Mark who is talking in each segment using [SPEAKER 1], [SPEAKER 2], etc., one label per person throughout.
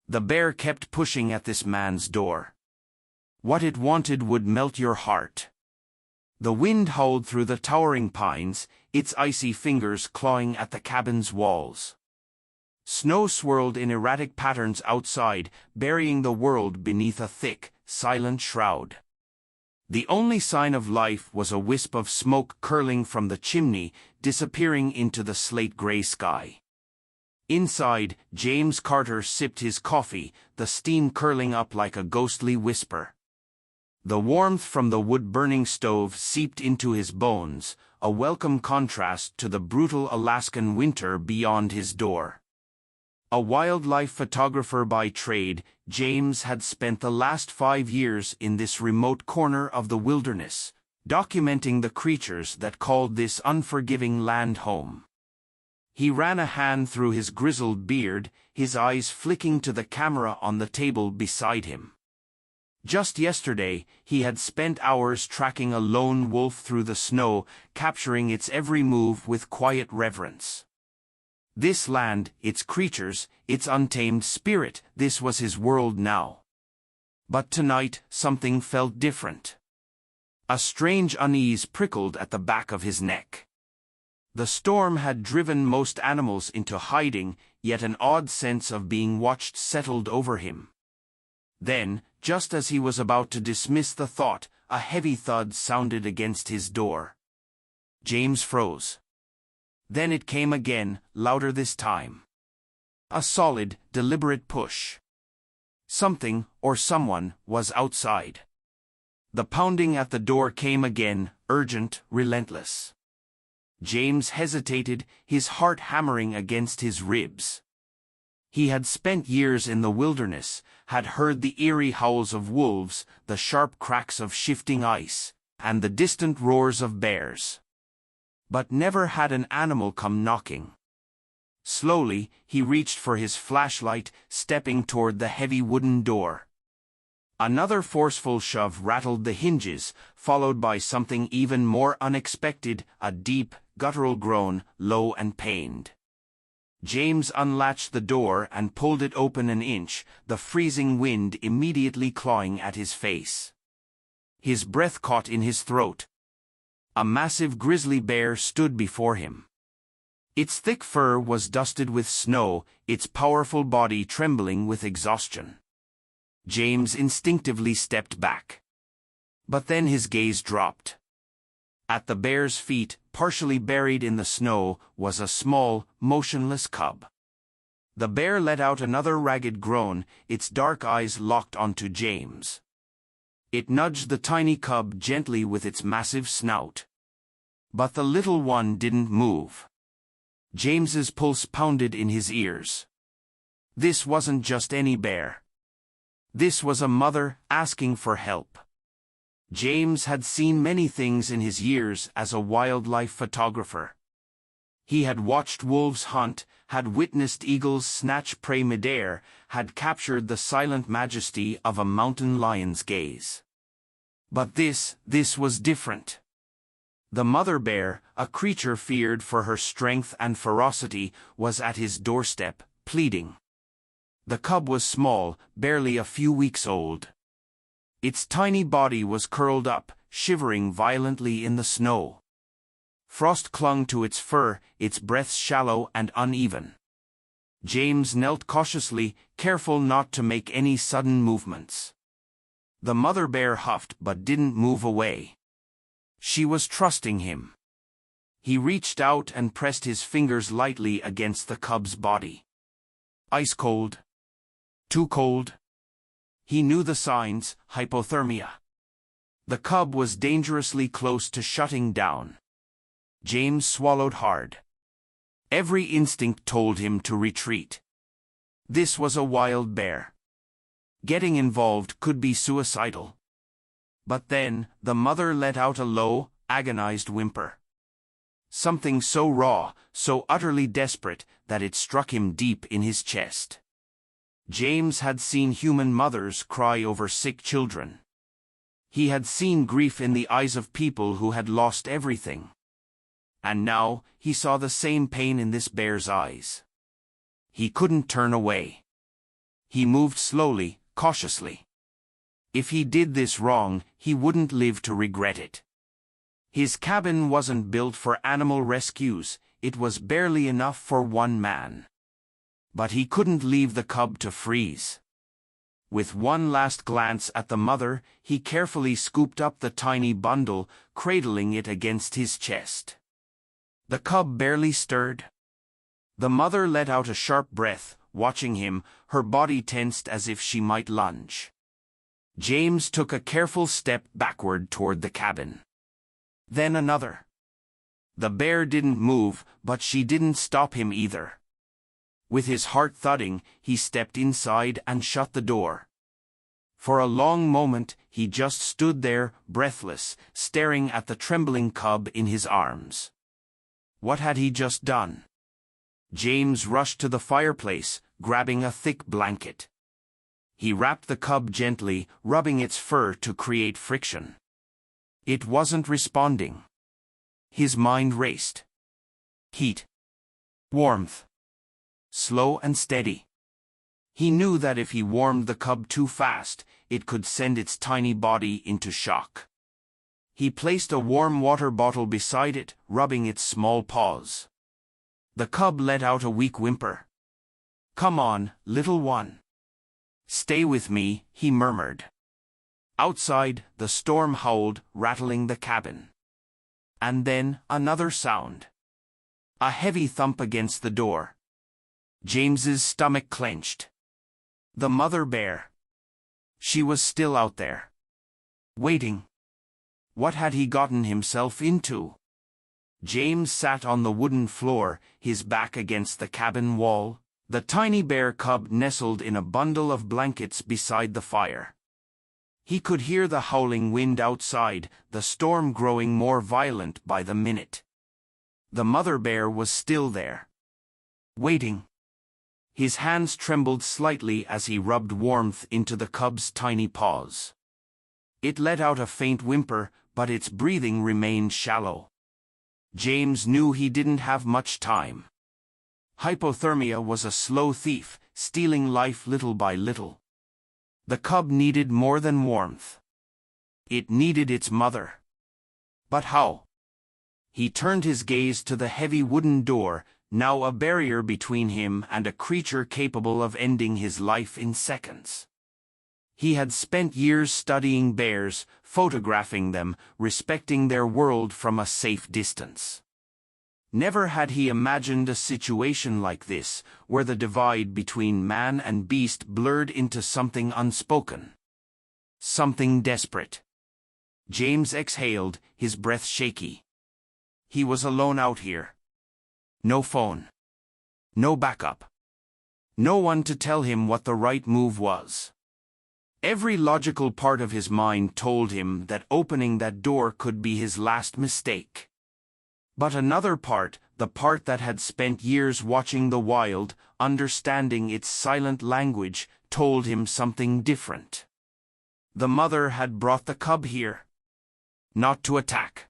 [SPEAKER 1] The bear kept pushing at this man's door. What it wanted would melt your heart. The wind howled through the towering pines, its icy fingers clawing at the cabin's walls. Snow swirled in erratic patterns outside, burying the world beneath a thick, silent shroud. The only sign of life was a wisp of smoke curling from the chimney, disappearing into the slate-gray sky. Inside, James Carter sipped his coffee, the steam curling up like a ghostly whisper. The warmth from the wood-burning stove seeped into his bones, a welcome contrast to the brutal Alaskan winter beyond his door. A wildlife photographer by trade, James had spent the last 5 years in this remote corner of the wilderness, documenting the creatures that called this unforgiving land home. He ran a hand through his grizzled beard, his eyes flicking to the camera on the table beside him. Just yesterday, he had spent hours tracking a lone wolf through the snow, capturing its every move with quiet reverence. This land, its creatures, its untamed spirit, this was his world now. But tonight, something felt different. A strange unease prickled at the back of his neck. The storm had driven most animals into hiding, yet an odd sense of being watched settled over him. Then, just as he was about to dismiss the thought, a heavy thud sounded against his door. James froze. Then it came again, louder this time. A solid, deliberate push. Something, or someone, was outside. The pounding at the door came again, urgent, relentless. James hesitated, his heart hammering against his ribs. He had spent years in the wilderness, had heard the eerie howls of wolves, the sharp cracks of shifting ice, and the distant roars of bears. But never had an animal come knocking. Slowly, he reached for his flashlight, stepping toward the heavy wooden door. Another forceful shove rattled the hinges, followed by something even more unexpected, a deep, guttural groan, low and pained. James unlatched the door and pulled it open an inch, the freezing wind immediately clawing at his face. His breath caught in his throat. A massive grizzly bear stood before him. Its thick fur was dusted with snow, its powerful body trembling with exhaustion. James instinctively stepped back. But then his gaze dropped. At the bear's feet, partially buried in the snow, was a small, motionless cub. The bear let out another ragged groan, its dark eyes locked onto James. It nudged the tiny cub gently with its massive snout. But the little one didn't move. James's pulse pounded in his ears. This wasn't just any bear. This was a mother asking for help. James had seen many things in his years as a wildlife photographer. He had watched wolves hunt, had witnessed eagles snatch prey midair, had captured the silent majesty of a mountain lion's gaze. But this was different. The mother bear, a creature feared for her strength and ferocity, was at his doorstep, pleading. The cub was small, barely a few weeks old. Its tiny body was curled up, shivering violently in the snow. Frost clung to its fur, its breath shallow and uneven. James knelt cautiously, careful not to make any sudden movements. The mother bear huffed but didn't move away. She was trusting him. He reached out and pressed his fingers lightly against the cub's body. Ice cold. Too cold. He knew the signs, hypothermia. The cub was dangerously close to shutting down. James swallowed hard. Every instinct told him to retreat. This was a wild bear. Getting involved could be suicidal. But then, the mother let out a low, agonized whimper. Something so raw, so utterly desperate, that it struck him deep in his chest. James had seen human mothers cry over sick children. He had seen grief in the eyes of people who had lost everything. And now, he saw the same pain in this bear's eyes. He couldn't turn away. He moved slowly, cautiously. If he did this wrong, he wouldn't live to regret it. His cabin wasn't built for animal rescues, it was barely enough for one man. But he couldn't leave the cub to freeze. With one last glance at the mother, he carefully scooped up the tiny bundle, cradling it against his chest. The cub barely stirred. The mother let out a sharp breath, watching him, her body tensed as if she might lunge. James took a careful step backward toward the cabin. Then another. The bear didn't move, but she didn't stop him either. With his heart thudding, he stepped inside and shut the door. For a long moment, he just stood there, breathless, staring at the trembling cub in his arms. What had he just done? James rushed to the fireplace, grabbing a thick blanket. He wrapped the cub gently, rubbing its fur to create friction. It wasn't responding. His mind raced. Heat. Warmth. Slow and steady. He knew that if he warmed the cub too fast, it could send its tiny body into shock. He placed a warm water bottle beside it, rubbing its small paws. The cub let out a weak whimper. "Come on, little one. Stay with me," he murmured. Outside, the storm howled, rattling the cabin. And then, another sound. A heavy thump against the door. James's stomach clenched. The mother bear. She was still out there. Waiting. What had he gotten himself into? James sat on the wooden floor, his back against the cabin wall. The tiny bear cub nestled in a bundle of blankets beside the fire. He could hear the howling wind outside, the storm growing more violent by the minute. The mother bear was still there. Waiting. His hands trembled slightly as he rubbed warmth into the cub's tiny paws. It let out a faint whimper, but its breathing remained shallow. James knew he didn't have much time. Hypothermia was a slow thief, stealing life little by little. The cub needed more than warmth. It needed its mother. But how? He turned his gaze to the heavy wooden door, now a barrier between him and a creature capable of ending his life in seconds. He had spent years studying bears, photographing them, respecting their world from a safe distance. Never had he imagined a situation like this, where the divide between man and beast blurred into something unspoken. Something desperate. James exhaled, his breath shaky. He was alone out here. No phone. No backup. No one to tell him what the right move was. Every logical part of his mind told him that opening that door could be his last mistake. But another part, the part that had spent years watching the wild, understanding its silent language, told him something different. The mother had brought the cub here. Not to attack.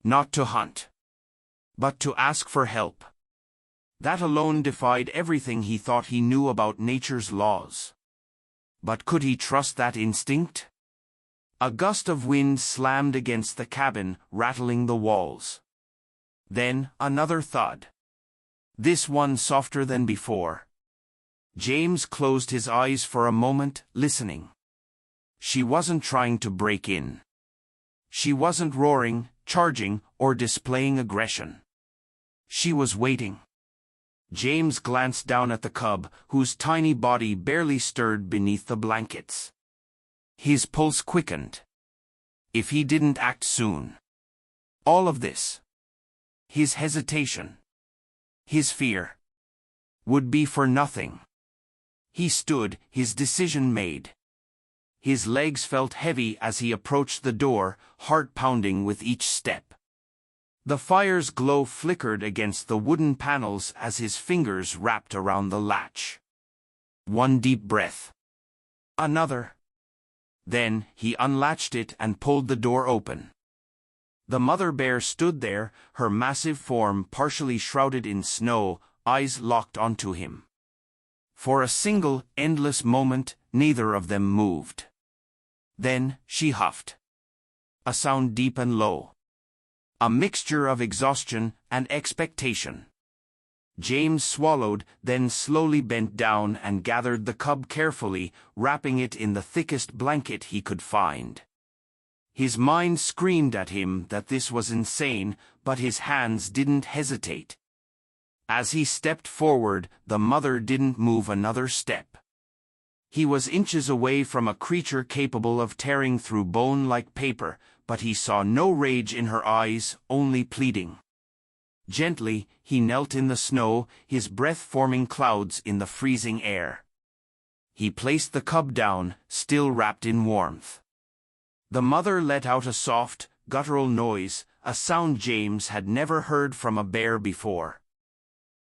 [SPEAKER 1] Not to hunt. But to ask for help. That alone defied everything he thought he knew about nature's laws. But could he trust that instinct? A gust of wind slammed against the cabin, rattling the walls. Then, another thud. This one softer than before. James closed his eyes for a moment, listening. She wasn't trying to break in. She wasn't roaring, charging, or displaying aggression. She was waiting. James glanced down at the cub, whose tiny body barely stirred beneath the blankets. His pulse quickened. If he didn't act soon. All of this. His hesitation. His fear. Would be for nothing. He stood, his decision made. His legs felt heavy as he approached the door, heart pounding with each step. The fire's glow flickered against the wooden panels as his fingers wrapped around the latch. One deep breath. Another. Then, he unlatched it and pulled the door open. The mother bear stood there, her massive form partially shrouded in snow, eyes locked onto him. For a single, endless moment, neither of them moved. Then, she huffed. A sound deep and low. A mixture of exhaustion and expectation. James swallowed, then slowly bent down and gathered the cub carefully, wrapping it in the thickest blanket he could find. His mind screamed at him that this was insane, but his hands didn't hesitate. As he stepped forward, the mother didn't move another step. He was inches away from a creature capable of tearing through bone like paper, but he saw no rage in her eyes, only pleading. Gently, he knelt in the snow, his breath forming clouds in the freezing air. He placed the cub down, still wrapped in warmth. The mother let out a soft, guttural noise, a sound James had never heard from a bear before.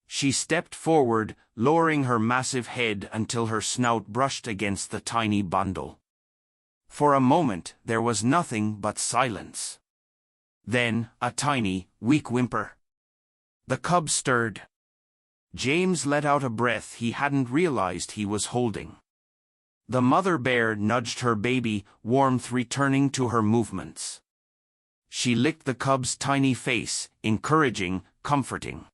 [SPEAKER 1] She stepped forward, lowering her massive head until her snout brushed against the tiny bundle. For a moment, there was nothing but silence. Then, a tiny, weak whimper. The cub stirred. James let out a breath he hadn't realized he was holding. The mother bear nudged her baby, warmth returning to her movements. She licked the cub's tiny face, encouraging, comforting.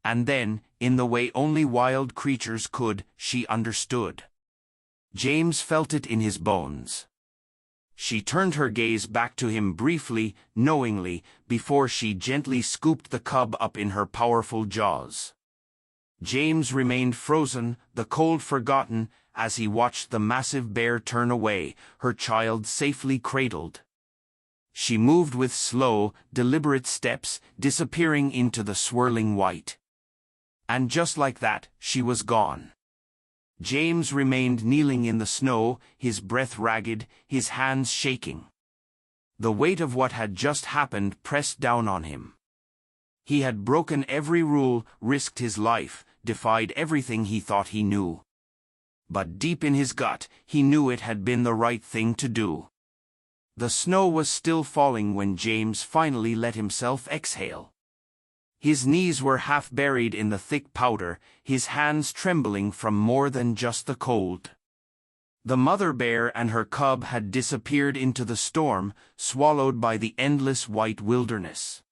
[SPEAKER 1] And then, in the way only wild creatures could, she understood. James felt it in his bones. She turned her gaze back to him briefly, knowingly, before she gently scooped the cub up in her powerful jaws. James remained frozen, the cold forgotten, as he watched the massive bear turn away, her child safely cradled. She moved with slow, deliberate steps, disappearing into the swirling white. And just like that, she was gone. James remained kneeling in the snow, his breath ragged, his hands shaking. The weight of what had just happened pressed down on him. He had broken every rule, risked his life, defied everything he thought he knew. But deep in his gut, he knew it had been the right thing to do. The snow was still falling when James finally let himself exhale. His knees were half buried in the thick powder, his hands trembling from more than just the cold. The mother bear and her cub had disappeared into the storm, swallowed by the endless white wilderness.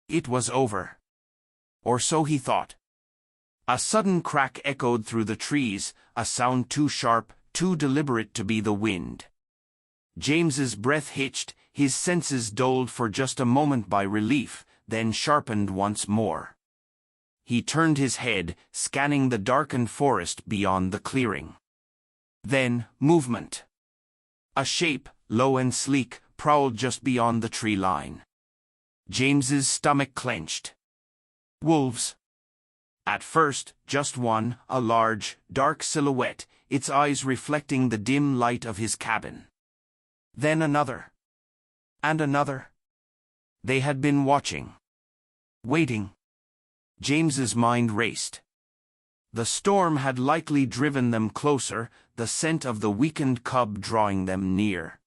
[SPEAKER 1] It was over. Or so he thought. A sudden crack echoed through the trees, a sound too sharp, too deliberate to be the wind. James's breath hitched, his senses dulled for just a moment by relief, then sharpened once more. He turned his head, scanning the darkened forest beyond the clearing. Then, movement. A shape, low and sleek, prowled just beyond the tree line. James's stomach clenched. Wolves. At first, just one, a large, dark silhouette, its eyes reflecting the dim light of his cabin. Then another. And another. They had been watching. Waiting. James's mind raced. The storm had likely driven them closer, the scent of the weakened cub drawing them near.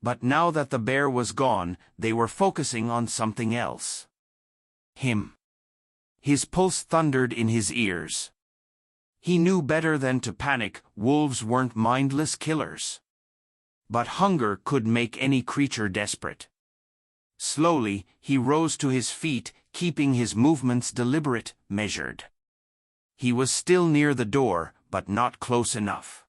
[SPEAKER 1] But now that the bear was gone, they were focusing on something else. Him. His pulse thundered in his ears. He knew better than to panic, wolves weren't mindless killers. But hunger could make any creature desperate. Slowly, he rose to his feet, keeping his movements deliberate, measured. He was still near the door, but not close enough.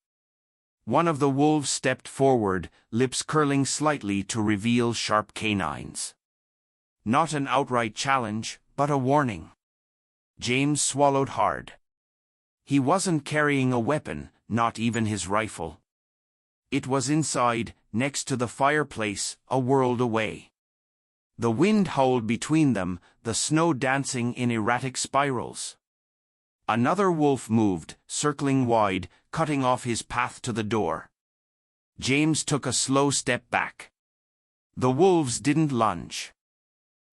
[SPEAKER 1] One of the wolves stepped forward, lips curling slightly to reveal sharp canines. Not an outright challenge, but a warning. James swallowed hard. He wasn't carrying a weapon, not even his rifle. It was inside, next to the fireplace, a world away. The wind howled between them, the snow dancing in erratic spirals. Another wolf moved, circling wide, cutting off his path to the door. James took a slow step back. The wolves didn't lunge.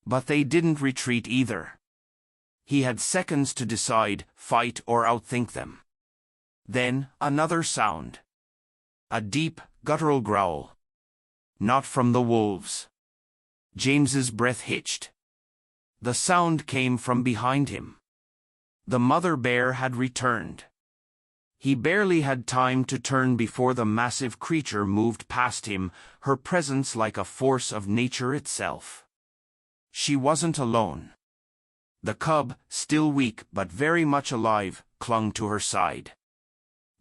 [SPEAKER 1] But they didn't retreat either. He had seconds to decide, fight or outthink them. Then, another sound. A deep, guttural growl. Not from the wolves. James's breath hitched. The sound came from behind him. The mother bear had returned. He barely had time to turn before the massive creature moved past him, her presence like a force of nature itself. She wasn't alone. The cub, still weak but very much alive, clung to her side.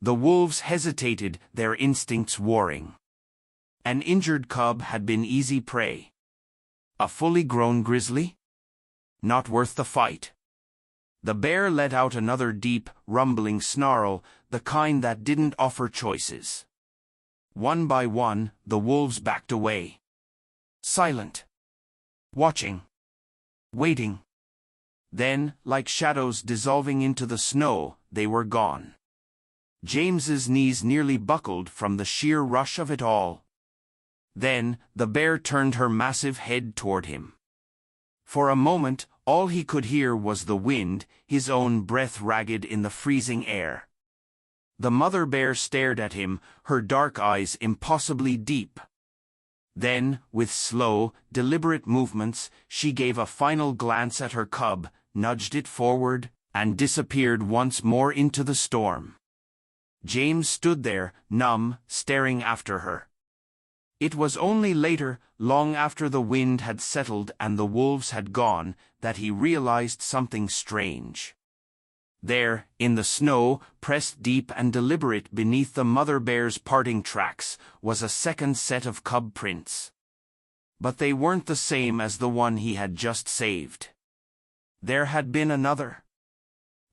[SPEAKER 1] The wolves hesitated, their instincts warring. An injured cub had been easy prey. A fully grown grizzly? Not worth the fight. The bear let out another deep, rumbling snarl, the kind that didn't offer choices. One by one, the wolves backed away. Silent. Watching. Waiting. Then, like shadows dissolving into the snow, they were gone. James's knees nearly buckled from the sheer rush of it all. Then, the bear turned her massive head toward him. For a moment, all he could hear was the wind, his own breath ragged in the freezing air. The mother bear stared at him, her dark eyes impossibly deep. Then, with slow, deliberate movements, she gave a final glance at her cub, nudged it forward, and disappeared once more into the storm. James stood there, numb, staring after her. It was only later, long after the wind had settled and the wolves had gone, that he realized something strange. There, in the snow, pressed deep and deliberate beneath the mother bear's parting tracks, was a second set of cub prints. But they weren't the same as the one he had just saved. There had been another.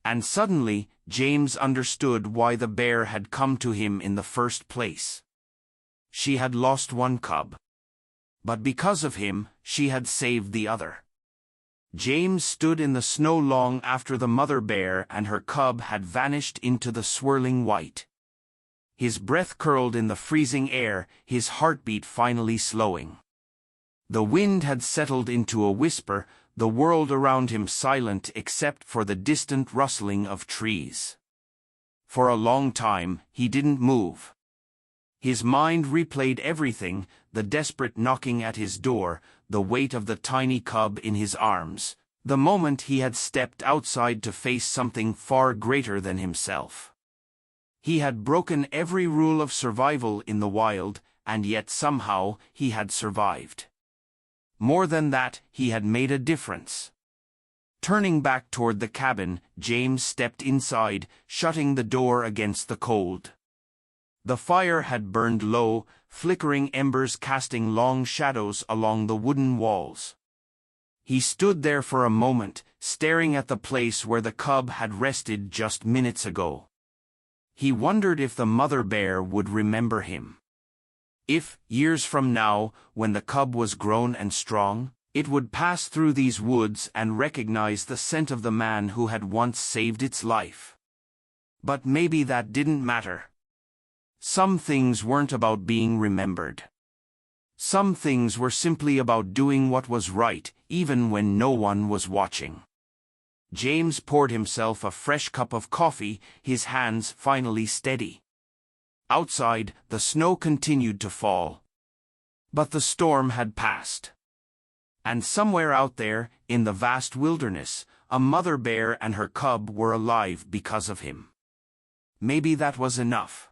[SPEAKER 1] And suddenly, James understood why the bear had come to him in the first place. She had lost one cub. But because of him, she had saved the other. James stood in the snow long after the mother bear and her cub had vanished into the swirling white. His breath curled in the freezing air, his heartbeat finally slowing. The wind had settled into a whisper, the world around him silent except for the distant rustling of trees. For a long time, he didn't move. His mind replayed everything, the desperate knocking at his door, the weight of the tiny cub in his arms, the moment he had stepped outside to face something far greater than himself. He had broken every rule of survival in the wild, and yet somehow he had survived. More than that, he had made a difference. Turning back toward the cabin, James stepped inside, shutting the door against the cold. The fire had burned low, flickering embers casting long shadows along the wooden walls. He stood there for a moment, staring at the place where the cub had rested just minutes ago. He wondered if the mother bear would remember him. If, years from now, when the cub was grown and strong, it would pass through these woods and recognize the scent of the man who had once saved its life. But maybe that didn't matter. Some things weren't about being remembered. Some things were simply about doing what was right, even when no one was watching. James poured himself a fresh cup of coffee, his hands finally steady. Outside, the snow continued to fall. But the storm had passed. And somewhere out there, in the vast wilderness, a mother bear and her cub were alive because of him. Maybe that was enough.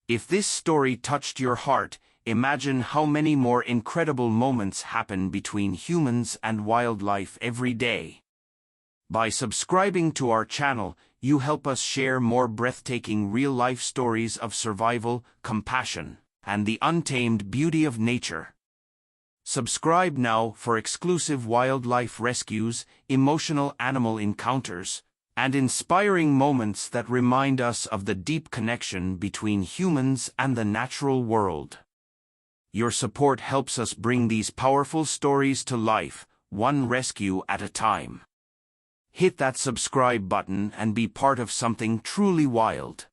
[SPEAKER 1] If this story touched your heart, imagine how many more incredible moments happen between humans and wildlife every day. By subscribing to our channel, you help us share more breathtaking real-life stories of survival, compassion, and the untamed beauty of nature. Subscribe now for exclusive wildlife rescues, emotional animal encounters, and inspiring moments that remind us of the deep connection between humans and the natural world. Your support helps us bring these powerful stories to life, one rescue at a time. Hit that subscribe button and be part of something truly wild.